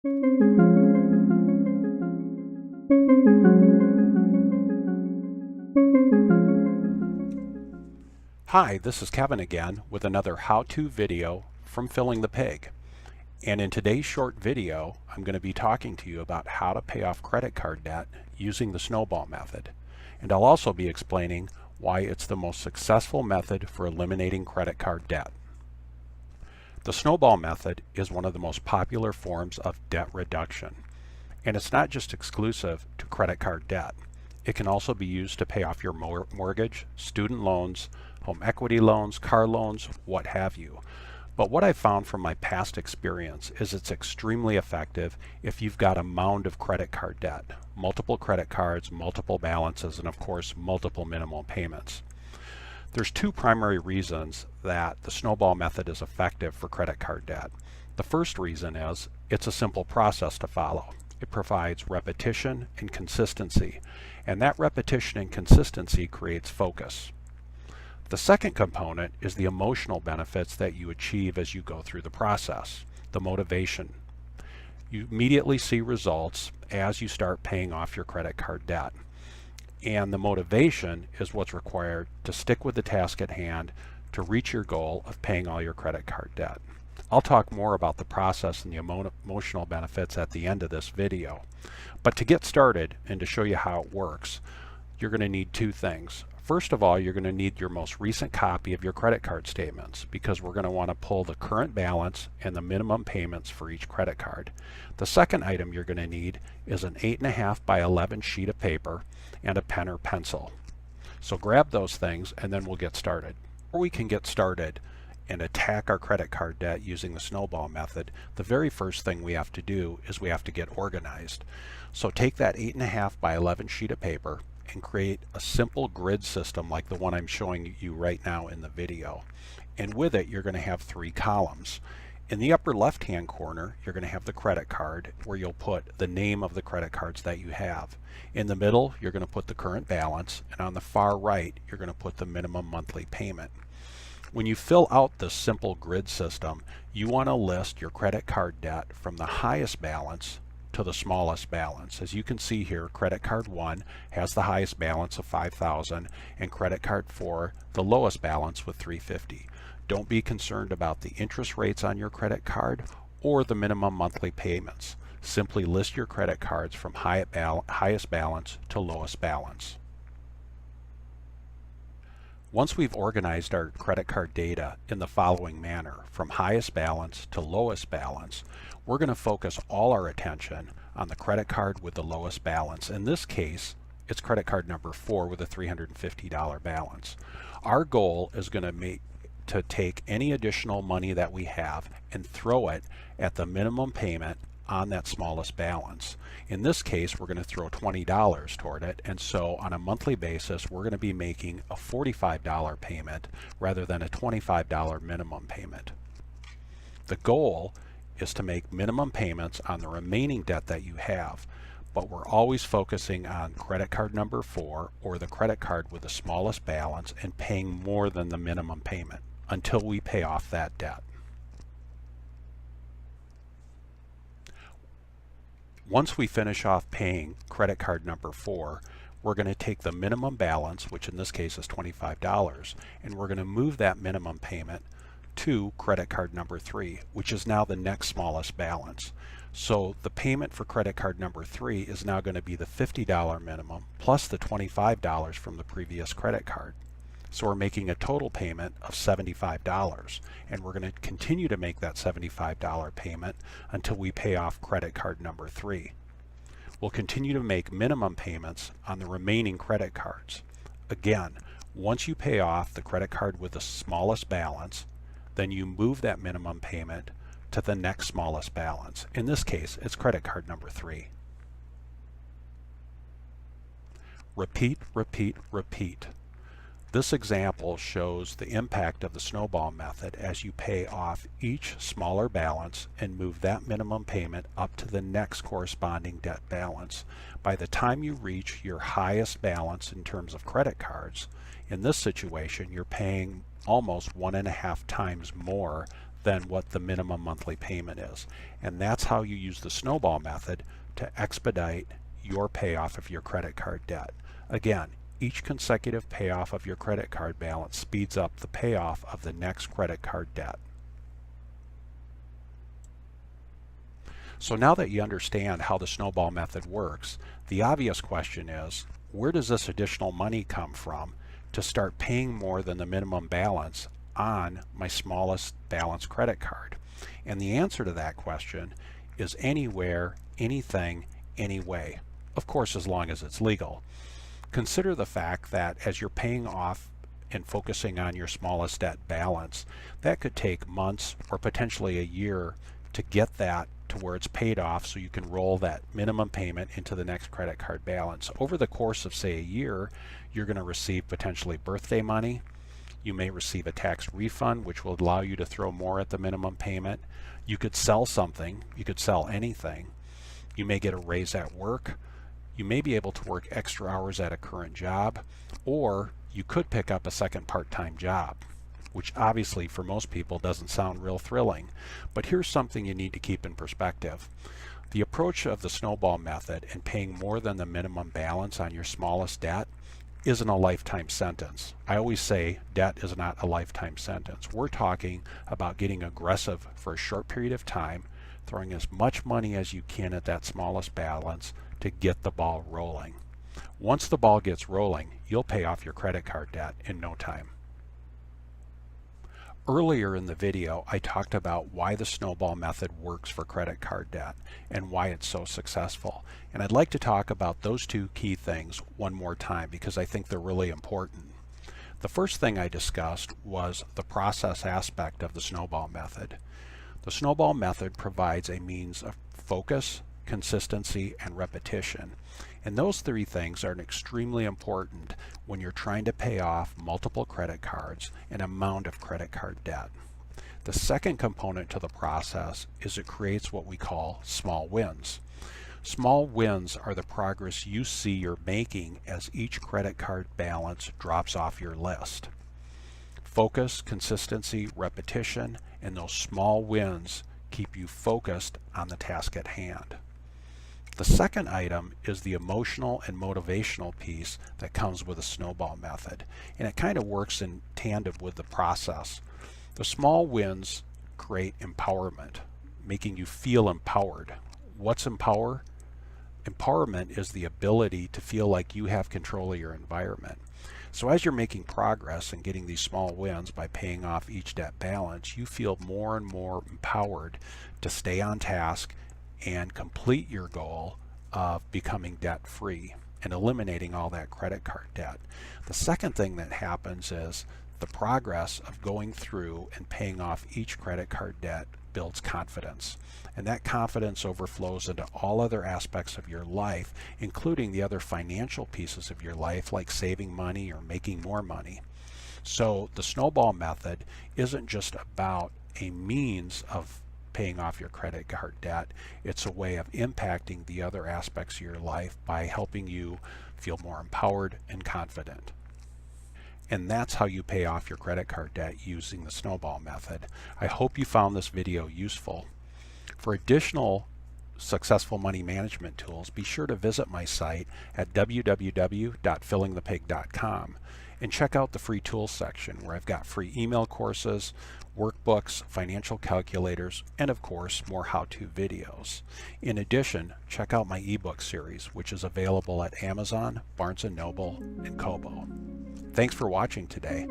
Hi, this is Kevin again with another how-to video from Filling the Pig. And in today's short video, I'm going to be talking to you about how to pay off credit card debt using the Snowball Method. And I'll also be explaining why it's the most successful method for eliminating credit card debt. The Snowball Method is one of the most popular forms of debt reduction. And it's not just exclusive to credit card debt. It can also be used to pay off your mortgage, student loans, home equity loans, car loans, what have you. But what I've found from my past experience is it's extremely effective if you've got a mound of credit card debt, multiple credit cards, multiple balances, and of course multiple minimum payments. There's two primary reasons that the Snowball Method is effective for credit card debt. The first reason is it's a simple process to follow. It provides repetition and consistency, and that repetition and consistency creates focus. The second component is the emotional benefits that you achieve as you go through the process, the motivation. You immediately see results as you start paying off your credit card debt. And the motivation is what's required to stick with the task at hand to reach your goal of paying all your credit card debt. I'll talk more about the process and the emotional benefits at the end of this video. But to get started and to show you how it works, you're going to need two things. First of all, you're going to need your most recent copy of your credit card statements because we're going to want to pull the current balance and the minimum payments for each credit card. The second item you're going to need is an 8.5 by 11 sheet of paper and a pen or pencil. So grab those things and then we'll get started. Before we can get started and attack our credit card debt using the Snowball Method, the very first thing we have to do is we have to get organized. So take that 8.5 by 11 sheet of paper and create a simple grid system like the one I'm showing you right now in the video. And with it, you're going to have three columns. In the upper left-hand corner, you're going to have the credit card where you'll put the name of the credit cards that you have. In the middle, you're going to put the current balance, and on the far right, you're going to put the minimum monthly payment. When you fill out this simple grid system, you want to list your credit card debt from the highest balance to the smallest balance. As you can see here, credit card 1 has the highest balance of $5,000 and credit card 4 the lowest balance with $350. Don't be concerned about the interest rates on your credit card or the minimum monthly payments. Simply list your credit cards from highest balance to lowest balance. Once we've organized our credit card data in the following manner, from highest balance to lowest balance, we're going to focus all our attention on the credit card with the lowest balance. In this case, it's credit card number 4 with a $350 balance. Our goal is going to take any additional money that we have and throw it at the minimum payment on that smallest balance. In this case, we're going to throw $20 toward it, and so on a monthly basis, we're going to be making a $45 payment rather than a $25 minimum payment. The goal is to make minimum payments on the remaining debt that you have, but we're always focusing on credit card number 4 or the credit card with the smallest balance and paying more than the minimum payment until we pay off that debt. Once we finish off paying credit card number 4, we're going to take the minimum balance, which in this case is $25, and we're going to move that minimum payment to credit card number 3, which is now the next smallest balance. So the payment for credit card number 3 is now going to be the $50 minimum plus the $25 from the previous credit card. So we're making a total payment of $75, and we're going to continue to make that $75 payment until we pay off credit card number 3. We'll continue to make minimum payments on the remaining credit cards. Again, once you pay off the credit card with the smallest balance, then you move that minimum payment to the next smallest balance. In this case, it's credit card number 3. Repeat, repeat, repeat. This example shows the impact of the Snowball Method as you pay off each smaller balance and move that minimum payment up to the next corresponding debt balance. By the time you reach your highest balance in terms of credit cards, in this situation you're paying almost 1.5 times more than what the minimum monthly payment is. And that's how you use the snowball method to expedite your payoff of your credit card debt. Again, each consecutive payoff of your credit card balance speeds up the payoff of the next credit card debt. So now that you understand how the snowball method works, the obvious question is, where does this additional money come from to start paying more than the minimum balance on my smallest balance credit card? And the answer to that question is anywhere, anything, anyway. Of course, as long as it's legal. Consider the fact that as you're paying off and focusing on your smallest debt balance, that could take months or potentially a year to get that to where it's paid off so you can roll that minimum payment into the next credit card balance. Over the course of, say, a year, you're going to receive potentially birthday money. You may receive a tax refund, which will allow you to throw more at the minimum payment. You could sell something. You could sell anything. You may get a raise at work. You may be able to work extra hours at a current job, or you could pick up a second part-time job, which obviously for most people doesn't sound real thrilling. But here's something you need to keep in perspective. The approach of the snowball method and paying more than the minimum balance on your smallest debt isn't a lifetime sentence. I always say debt is not a lifetime sentence. We're talking about getting aggressive for a short period of time, throwing as much money as you can at that smallest balance to get the ball rolling. Once the ball gets rolling, you'll pay off your credit card debt in no time. Earlier in the video, I talked about why the snowball method works for credit card debt and why it's so successful. And I'd like to talk about those two key things one more time because I think they're really important. The first thing I discussed was the process aspect of the snowball method. The snowball method provides a means of focus, consistency, and repetition. And those three things are extremely important when you're trying to pay off multiple credit cards and amount of credit card debt. The second component to the process is it creates what we call small wins. Small wins are the progress you see you're making as each credit card balance drops off your list. Focus, consistency, repetition, and those small wins keep you focused on the task at hand. The second item is the emotional and motivational piece that comes with a snowball method, and it kind of works in tandem with the process. The small wins create empowerment, making you feel empowered. What's empower? Empowerment is the ability to feel like you have control of your environment. So as you're making progress and getting these small wins by paying off each debt balance, you feel more and more empowered to stay on task and complete your goal of becoming debt-free and eliminating all that credit card debt. The second thing that happens is the progress of going through and paying off each credit card debt builds confidence. And that confidence overflows into all other aspects of your life, including the other financial pieces of your life, like saving money or making more money. So the snowball method isn't just about a means of paying off your credit card debt. It's a way of impacting the other aspects of your life by helping you feel more empowered and confident. And that's how you pay off your credit card debt using the snowball method. I hope you found this video useful. For additional successful money management tools, be sure to visit my site at www.fillingthepig.com and check out the free tools section where I've got free email courses, workbooks, financial calculators, and of course more how-to videos. In addition, check out my ebook series, which is available at Amazon, Barnes & Noble, and Kobo. Thanks for watching today.